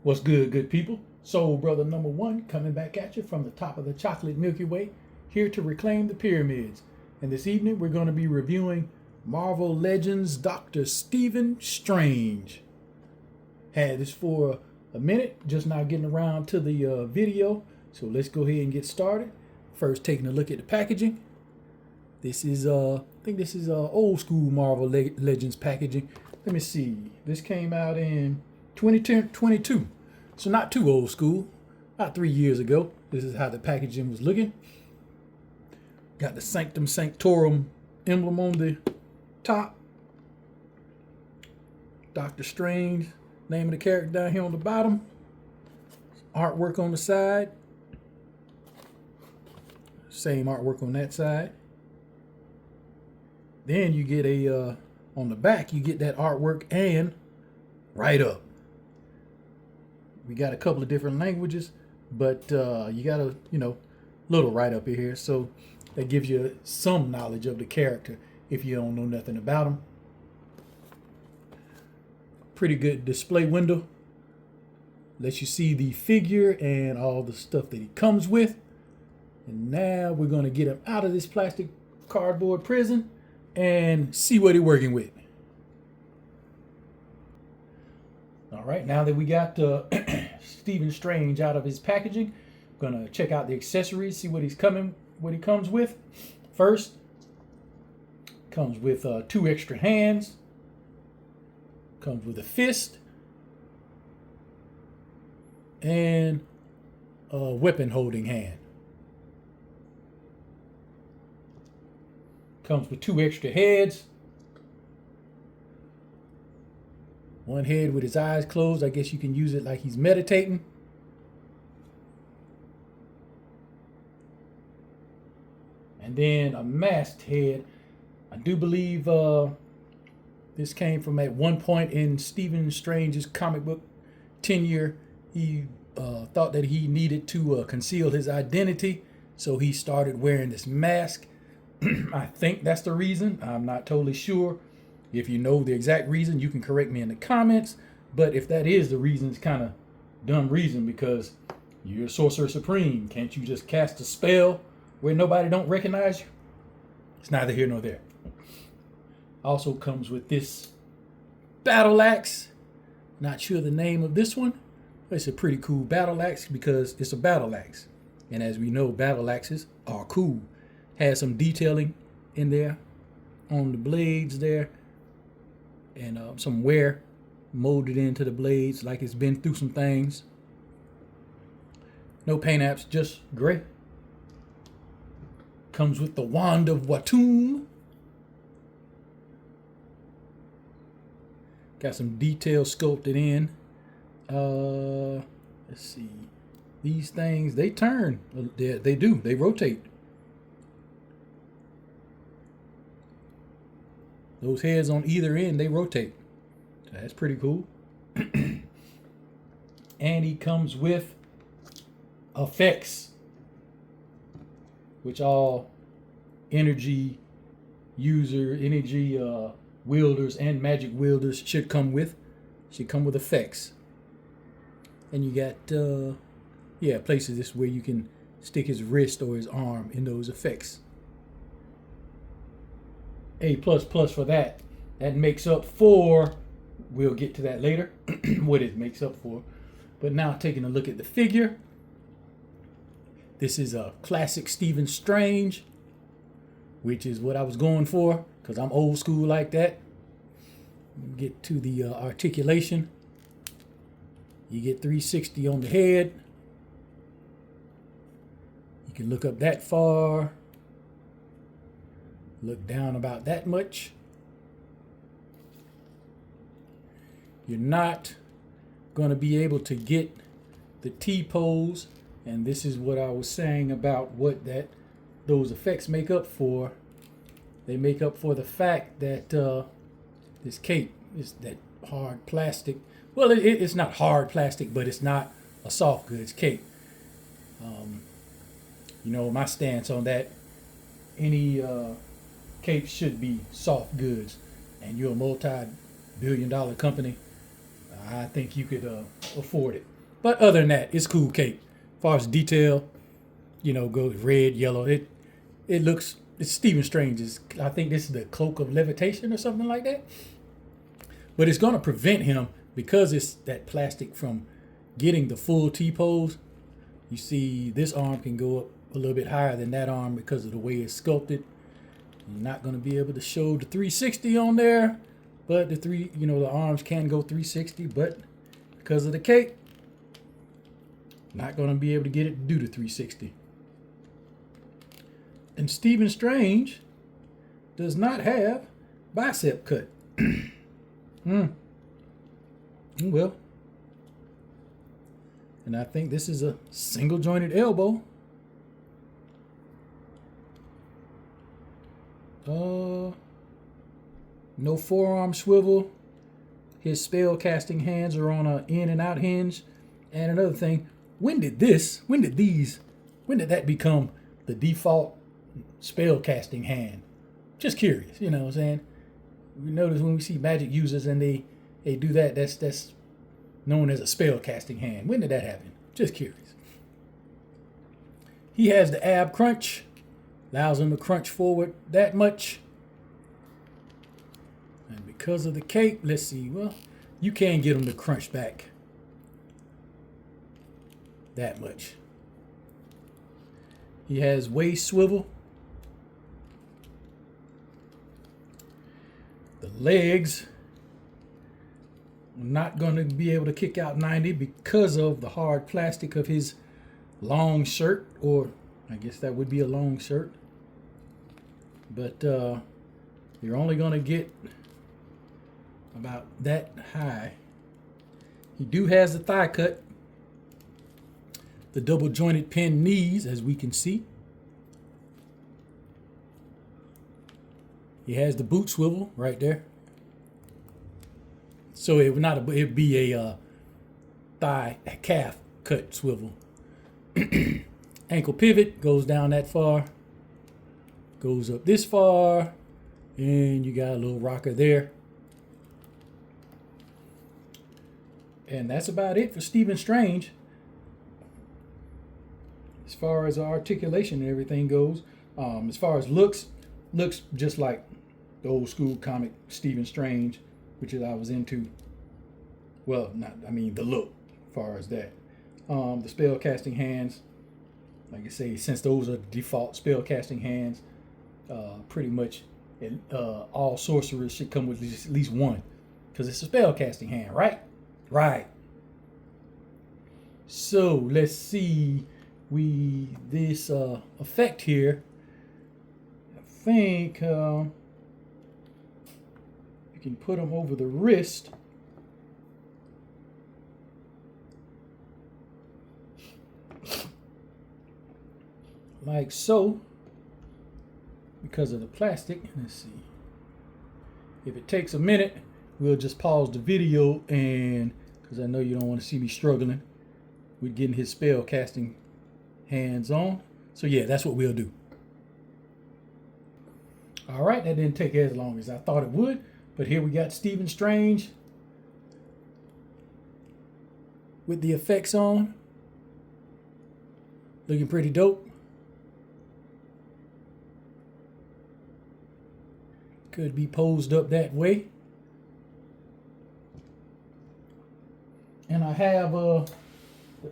What's good, good people? Soul Brother number one coming back at you from the top of the chocolate Milky Way, here to reclaim the pyramids. And this evening we're going to be reviewing Marvel Legends Doctor Stephen Strange. Had this for a minute, just now getting around to the video. So let's go ahead and get started. First, taking a look at the packaging. This is, I think this is old school Marvel Legends packaging. Let me see. This came out in 2022. So not too old school. About 3 years ago. This is how the packaging was looking. Got the Sanctum Sanctorum emblem on the top. Doctor Strange. Name of the character down here on the bottom. Artwork on the side. Same artwork on that side. Then you get a, on the back, you get that artwork and write up. We got a couple of different languages, but you got a, little write up here. So that gives you some knowledge of the character if you don't know nothing about him. Pretty good display window. Lets you see the figure and all the stuff that he comes with. And now we're going to get him out of this plastic cardboard prison and see what he's working with. All right, now that we got Stephen Strange out of his packaging, I'm gonna check out the accessories, see what he comes with. First, comes with 2 extra hands. Comes with a fist and a weapon holding hand. Comes with 2 extra heads. One head with his eyes closed. I guess you can use it like he's meditating. And then a masked head. I do believe this came from at one point in Stephen Strange's comic book tenure. He thought that he needed to conceal his identity, so he started wearing this mask. I think that's the reason. I'm not totally sure. If you know the exact reason, you can correct me in the comments. But if that is the reason, it's kind of dumb reason, because you're Sorcerer Supreme. Can't you just cast a spell where nobody don't recognize you? It's neither here nor there. Also comes with this battle axe. Not sure the name of this one. It's a pretty cool battle axe because it's a battle axe. And as we know, battle axes are cool. Has some detailing in there on the blades there. And some wear molded into the blades like it's been through some things. No paint apps, just gray. Comes with the Wand of Watum. Got some detail sculpted in. Let's see. These things, they turn. They do. They rotate. Those heads on either end, they rotate. So that's pretty cool. And he comes with effects, which all energy wielders and magic wielders should come with. Should come with effects. And you got places this where you can stick his wrist or his arm in those effects. A++ for that. That makes up for, we'll get to that later, what it makes up for. But now taking a look at the figure. This is a classic Stephen Strange, which is what I was going for, because I'm old school like that. Get to the articulation. You get 360 on the head. You can look up that far. Look down about that much. You're not going to be able to get the T-pose, and this is what I was saying about what those effects make up for. They make up for the fact that this cape is that hard plastic. Well, it's not hard plastic, but it's not a soft goods cape. My stance on that. Any cape should be soft goods, and you're a multi-billion-dollar company. I think you could afford it. But other than that, it's cool cape. As far as detail, goes red, yellow. It looks, it's Stephen Strange's. I think this is the cloak of levitation or something like that. But it's going to prevent him, because it's that plastic, from getting the full T-pose. You see, this arm can go up a little bit higher than that arm because of the way it's sculpted. You're not going to be able to show the 360 on there, but the arms can go 360, but because of the cape, not going to be able to get it to do the 360. And Stephen Strange does not have bicep cut. Well, and I think this is a single jointed elbow. No forearm swivel. His spell casting hands are on a in and out hinge. And another thing, when did that become the default spell casting hand? Just curious, you know what I'm saying? We notice when we see magic users and they do that, that's known as a spell casting hand. When did that happen? Just curious. He has the ab crunch, allows him to crunch forward that much. And because of the cape, let's see, well, you can get him to crunch back that much. He has waist swivel. The legs are not going to be able to kick out 90 because of the hard plastic of his long shirt, or I guess that would be a long shirt. But you're only going to get about that high. He has the thigh cut, the double jointed pin knees, as we can see. He has the boot swivel right there. So it'd be a thigh calf cut swivel. Ankle pivot goes down that far, goes up this far, and you got a little rocker there. And that's about it for Stephen Strange. As far as articulation and everything goes, as far as looks just like the old school comic Stephen Strange, which is I was into. Well, the look, as far as that. The spell casting hands, like I say, since those are default spell casting hands, pretty much all sorcerers should come with at least one, because it's a spell casting hand, right? Right. So let's see, this effect here. I think you can put them over the wrist. Like so, because of the plastic. Let's see. If it takes a minute, we'll just pause the video, and because I know you don't want to see me struggling with getting his spell casting hands on. So yeah, that's what we'll do. All right, that didn't take as long as I thought it would, but here we got Stephen Strange with the effects on, looking pretty dope. Could be posed up that way. And I have the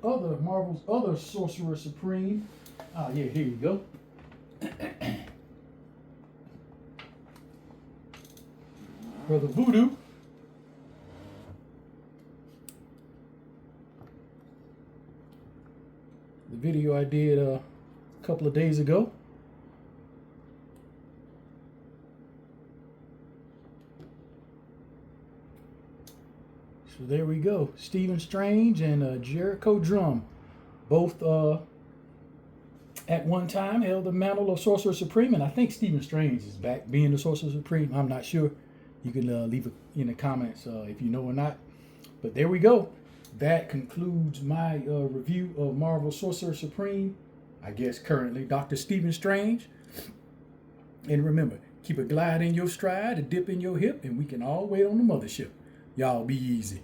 other Marvel's other Sorcerer Supreme. Ah, yeah, here you go. Brother Voodoo. The video I did a couple of days ago. So there we go. Stephen Strange and Jericho Drumm, both at one time held the mantle of Sorcerer Supreme, and I think Stephen Strange is back being the Sorcerer Supreme. I'm not sure. You can leave it in the comments if you know or not. But there we go. That concludes my review of Marvel Sorcerer Supreme. I guess currently Dr. Stephen Strange. And remember, keep a glide in your stride, a dip in your hip, and we can all wait on the mothership. Y'all be easy.